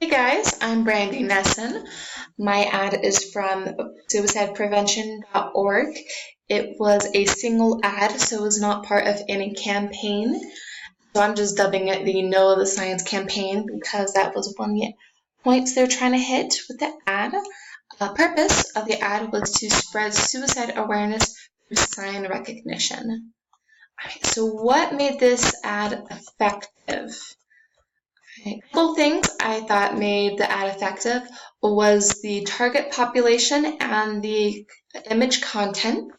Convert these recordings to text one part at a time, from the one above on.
Hey guys, I'm Brandy Nesson. My ad is from suicideprevention.org. It was a single ad, so it was not part of any campaign. So I'm just dubbing it the Know the Science campaign because that was one of the points they're trying to hit with the ad. The purpose of the ad was to spread suicide awareness through sign recognition. So what made this ad effective? A couple things I thought made the ad effective was the target population and the image content.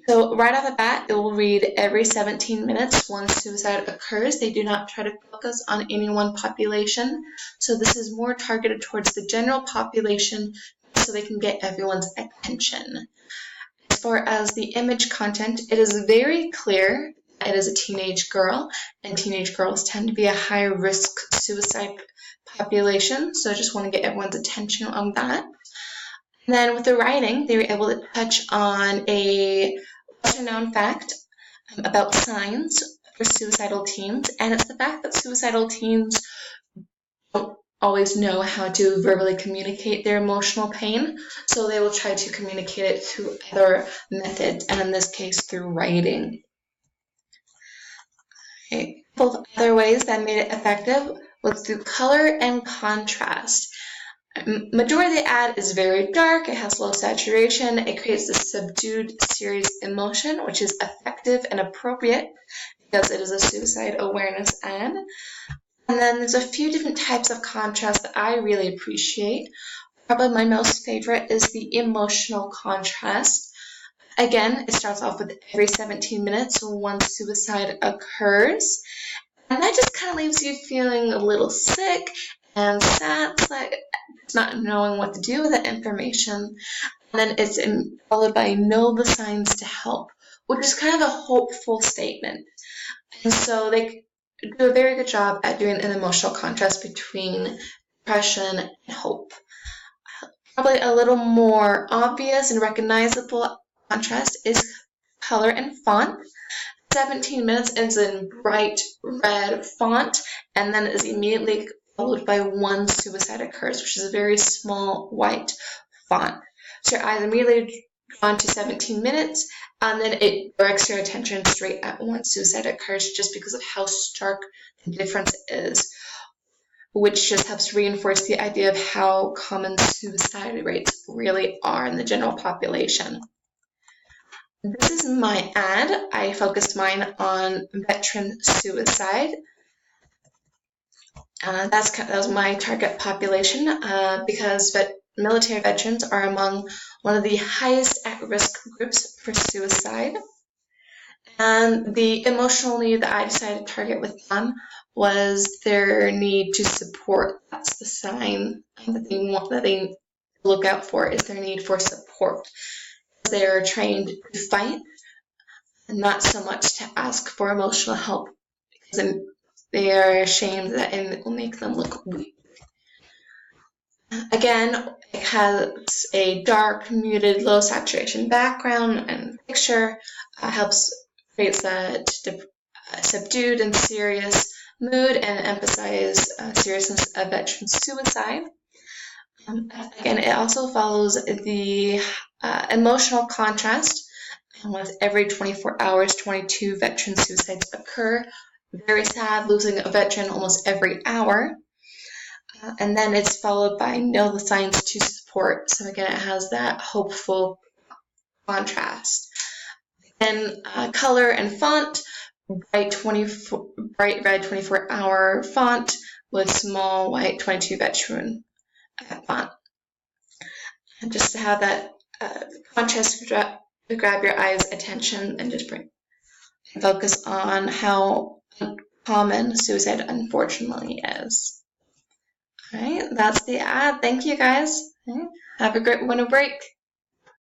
So right off the bat, it will read every 17 minutes one suicide occurs. They do not try to focus on any one population. So this is more targeted towards the general population so they can get everyone's attention. As far as the image content, it is very clear it is a teenage girl, and teenage girls tend to be a higher risk suicide population, so I just want to get everyone's attention on that. And then with the writing, they were able to touch on a lesser-known fact about signs for suicidal teens, and it's the fact that suicidal teens don't always know how to verbally communicate their emotional pain, so they will try to communicate it through other methods, and in this case, through writing. Okay. A couple of other ways that made it effective was through color and contrast. Majority of the ad is very dark, it has low saturation, it creates this subdued, serious emotion, which is effective and appropriate because it is a suicide awareness ad. And then there's a few different types of contrast that I really appreciate. Probably my most favorite is the emotional contrast. Again, it starts off with every 17 minutes one suicide occurs. And that just kind of leaves you feeling a little sick and sad, like not knowing what to do with that information. And then it's followed by know the signs to help, which is kind of a hopeful statement. And so they do a very good job at doing an emotional contrast between depression and hope. Probably a little more obvious and recognizable contrast is color and font. 17 minutes is in bright red font, and then it is immediately followed by one suicide occurs, which is a very small white font. So your eyes immediately drawn to 17 minutes, and then it directs your attention straight at one suicide occurs just because of how stark the difference is, which just helps reinforce the idea of how common suicide rates really are in the general population. This is my ad. I focused mine on veteran suicide. That was my target population because military veterans are among one of the highest at-risk groups for suicide. And the emotional need that I decided to target with them was their need to support. That's the sign that they look out for, is their need for support. They're trained to fight, and not so much to ask for emotional help because they are ashamed that it will make them look weak. Again, it has a dark, muted, low saturation background and picture. Creates that subdued and serious mood and emphasize seriousness of veteran suicide. Again, it also follows the emotional contrast. With every 24 hours, 22 veteran suicides occur. Very sad, losing a veteran almost every hour. And then it's followed by know the signs to support. So again, it has that hopeful contrast. And color and font, bright red 24-hour font with small white 22 veteran font. And just to have that contrast to grab your eyes' attention and just focus on how common suicide unfortunately is. All right, that's the ad. Thank you guys. Have a great winter break.